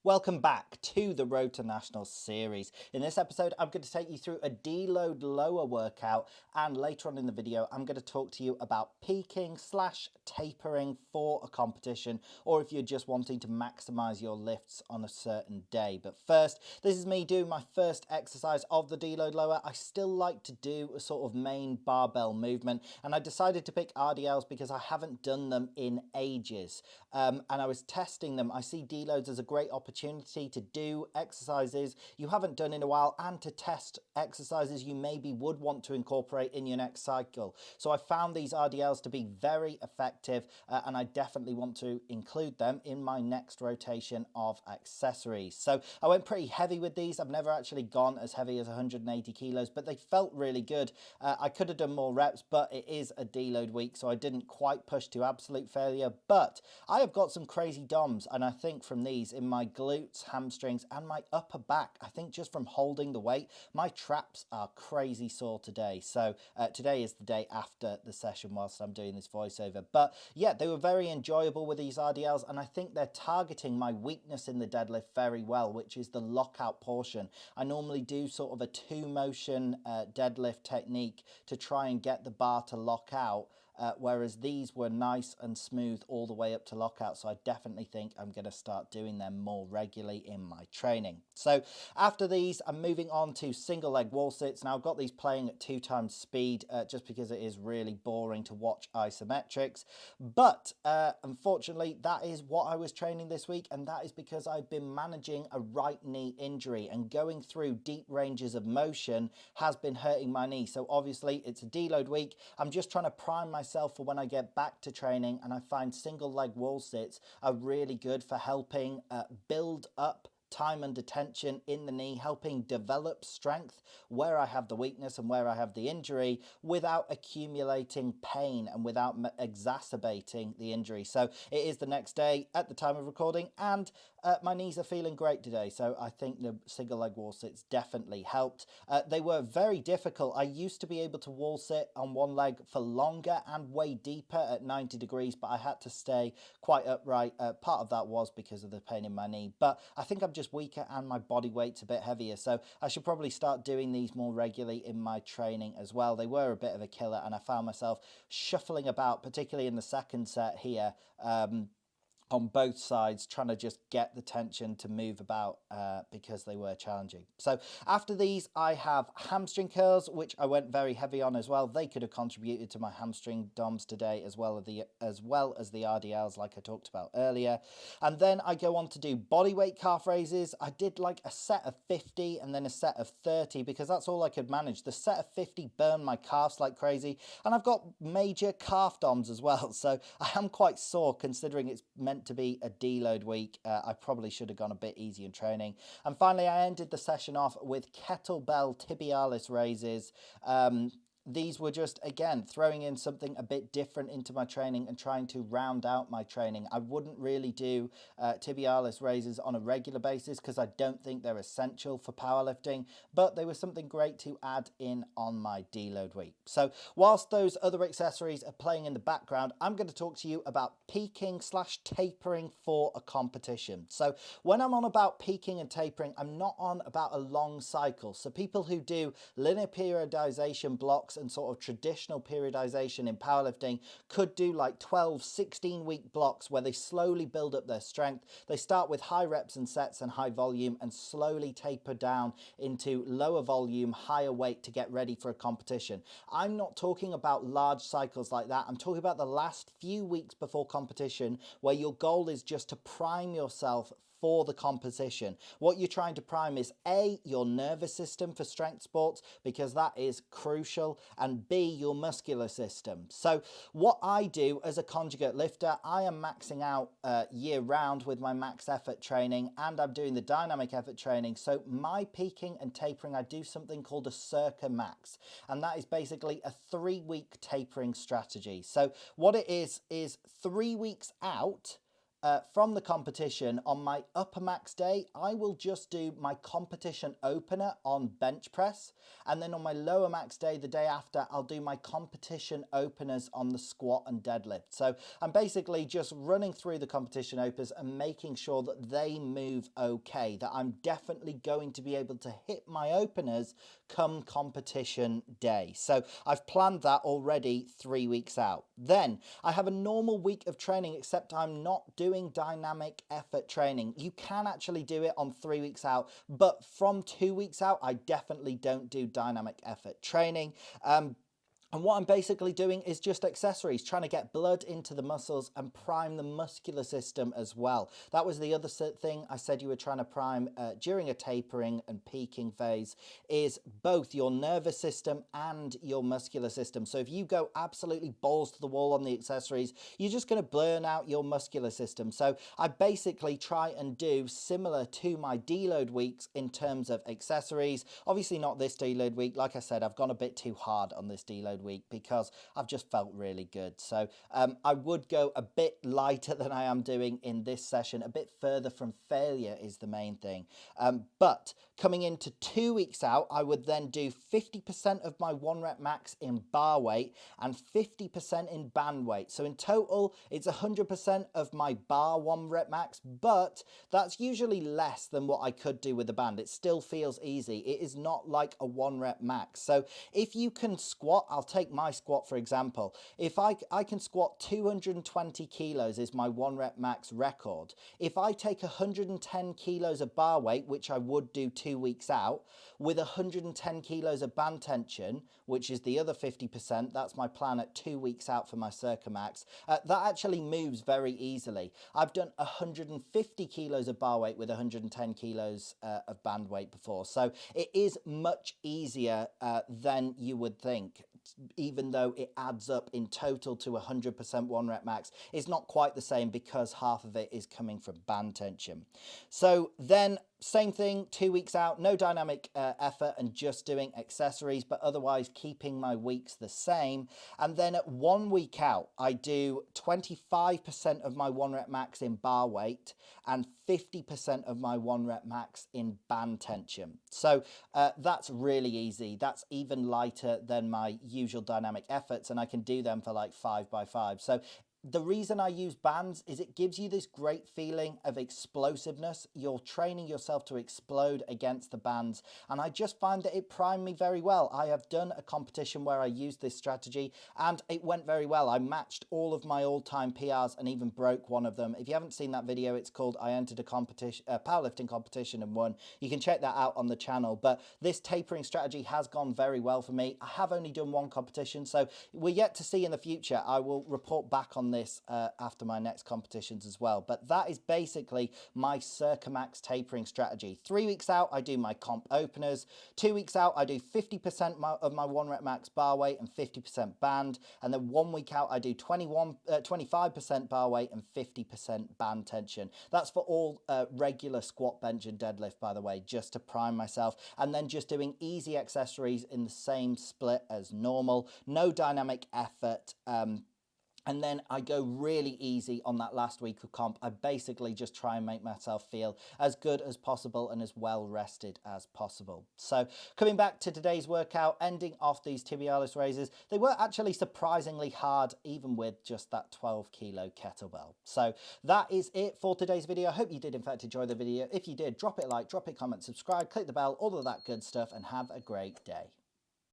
Welcome back to the Road to Nationals series. In this episode, I'm going to take you through a deload lower workout, and later on in the video, I'm going to talk to you about peaking / tapering for a competition, or if you're just wanting to maximize your lifts on a certain day. But first, this is me doing my first exercise of the deload lower. I still like to do a sort of main barbell movement, and I decided to pick RDLs because I haven't done them in ages. And I was testing them. I see deloads as a great opportunity to do exercises you haven't done in a while and to test exercises you maybe would want to incorporate in your next cycle. So I found these RDLs to be very effective, and I definitely want to include them in my next rotation of accessories. So I went pretty heavy with these. I've never actually gone as heavy as 180 kilos, but they felt really good. I could have done more reps, but it is a deload week, so I didn't quite push to absolute failure. But I have got some crazy DOMs, and I think from these in my glutes, hamstrings, and my upper back, I think just from holding the weight, my traps are crazy sore today. So today is the day after the session whilst I'm doing this voiceover. But yeah, they were very enjoyable with these RDLs, and I think they're targeting my weakness in the deadlift very well, which is the lockout portion. I normally do sort of a two motion deadlift technique to try and get the bar to lock out. Whereas these were nice and smooth all the way up to lockout, so I definitely think I'm going to start doing them more regularly in my training. So after these, I'm moving on to single leg wall sits. Now I've got these playing at 2 times speed just because it is really boring to watch isometrics, but unfortunately that is what I was training this week, and that is because I've been managing a right knee injury, and going through deep ranges of motion has been hurting my knee. So obviously it's a deload week. I'm just trying to prime myself for when I get back to training, and I find single leg wall sits are really good for helping build up time under tension in the knee, helping develop strength where I have the weakness and where I have the injury without accumulating pain and without exacerbating the injury. So it is the next day at the time of recording, and my knees are feeling great today, so I think the single leg wall sits definitely helped. They were very difficult. I used to be able to wall sit on one leg for longer and way deeper at 90 degrees, but I had to stay quite upright. Part of that was because of the pain in my knee, but I think I'm just weaker and my body weight's a bit heavier, so I should probably start doing these more regularly in my training as well. They were a bit of a killer, and I found myself shuffling about, particularly in the second set here, on both sides, trying to just get the tension to move about because they were challenging. So after these, I have hamstring curls, which I went very heavy on as well. They could have contributed to my hamstring DOMs today, as well as the RDLs like I talked about earlier. And then I go on to do bodyweight calf raises. I did like a set of 50 and then a set of 30 because that's all I could manage. The set of 50 burned my calves like crazy, and I've got major calf DOMs as well, so I am quite sore considering it's meant to be a deload week. I probably should have gone a bit easy in training. And finally, I ended the session off with kettlebell tibialis raises. These were just, again, throwing in something a bit different into my training and trying to round out my training. I wouldn't really do tibialis raises on a regular basis because I don't think they're essential for powerlifting, but they were something great to add in on my deload week. So whilst those other accessories are playing in the background, I'm going to talk to you about peaking / tapering for a competition. So when I'm on about peaking and tapering, I'm not on about a long cycle. So people who do linear periodization blocks and sort of traditional periodization in powerlifting could do like 12-16 week blocks where they slowly build up their strength. They start with high reps and sets and high volume and slowly taper down into lower volume, higher weight to get ready for a competition. I'm not talking about large cycles like that. I'm talking about the last few weeks before competition where your goal is just to prime yourself for the competition. What you're trying to prime is A, your nervous system for strength sports, because that is crucial, and B, your muscular system. So what I do as a conjugate lifter, I am maxing out year round with my max effort training, and I'm doing the dynamic effort training. So my peaking and tapering, I do something called a circa max, and that is basically a 3-week tapering strategy. So what it is 3 weeks out, from the competition, on my upper max day, I will just do my competition opener on bench press. And then on my lower max day, the day after, I'll do my competition openers on the squat and deadlift. So I'm basically just running through the competition openers and making sure that they move okay, that I'm definitely going to be able to hit my openers come competition day. So I've planned that already 3 weeks out. Then I have a normal week of training, except I'm not doing dynamic effort training. You can actually do it on 3 weeks out, but from 2 weeks out, I definitely don't do dynamic effort training. And what I'm basically doing is just accessories, trying to get blood into the muscles and prime the muscular system as well. That was the other thing I said you were trying to prime during a tapering and peaking phase, is both your nervous system and your muscular system. So if you go absolutely balls to the wall on the accessories, you're just going to burn out your muscular system. So I basically try and do similar to my deload weeks in terms of accessories. Obviously not this deload week. Like I said, I've gone a bit too hard on this deload week because I've just felt really good. So I would go a bit lighter than I am doing in this session. A bit further from failure is the main thing. But coming into 2 weeks out, I would then do 50% of my 1 rep max in bar weight and 50% in band weight. So in total, it's 100% of my bar 1 rep max, but that's usually less than what I could do with the band. It still feels easy. It is not like a 1 rep max. So if you can squat, I'll take my squat for example. If I can squat 220 kilos is my 1 rep max record. If I take 110 kilos of bar weight, which I would do 2 weeks out, with 110 kilos of band tension, which is the other 50%, that's my plan at 2 weeks out for my circa max, that actually moves very easily. I've done 150 kilos of bar weight with 110 kilos of band weight before. So it is much easier than you would think. Even though it adds up in total to 100% 1 rep max, it's not quite the same because half of it is coming from band tension. So then same thing, 2 weeks out, no dynamic effort and just doing accessories, but otherwise keeping my weeks the same. And then at 1 week out, I do 25% of my 1 rep max in bar weight and 50% of my 1 rep max in band tension. So that's really easy. That's even lighter than my usual dynamic efforts, and I can do them for like 5x5. So the reason I use bands is it gives you this great feeling of explosiveness. You're training yourself to explode against the bands, and I just find that it primed me very well. I have done a competition where I used this strategy and it went very well. I matched all of my all-time PRs and even broke one of them. If you haven't seen that video, it's called I entered a competition, powerlifting competition and won. You can check that out on the channel. But this tapering strategy has gone very well for me. I have only done one competition, so we're yet to see in the future. I will report back on this after my next competitions as well. But that is basically my circa max tapering strategy. 3 weeks out, I do my comp openers. 2 weeks out, I do 50% of my 1 rep max bar weight and 50% band. And then 1 week out, I do 25% bar weight and 50% band tension. That's for all regular squat, bench and deadlift, by the way, just to prime myself. And then just doing easy accessories in the same split as normal. No dynamic effort. And then I go really easy on that last week of comp. I basically just try and make myself feel as good as possible and as well rested as possible. So coming back to today's workout, ending off these tibialis raises, they were actually surprisingly hard, even with just that 12 kilo kettlebell. So that is it for today's video. I hope you did in fact enjoy the video. If you did, drop it a like, drop it a comment, subscribe, click the bell, all of that good stuff, and have a great day.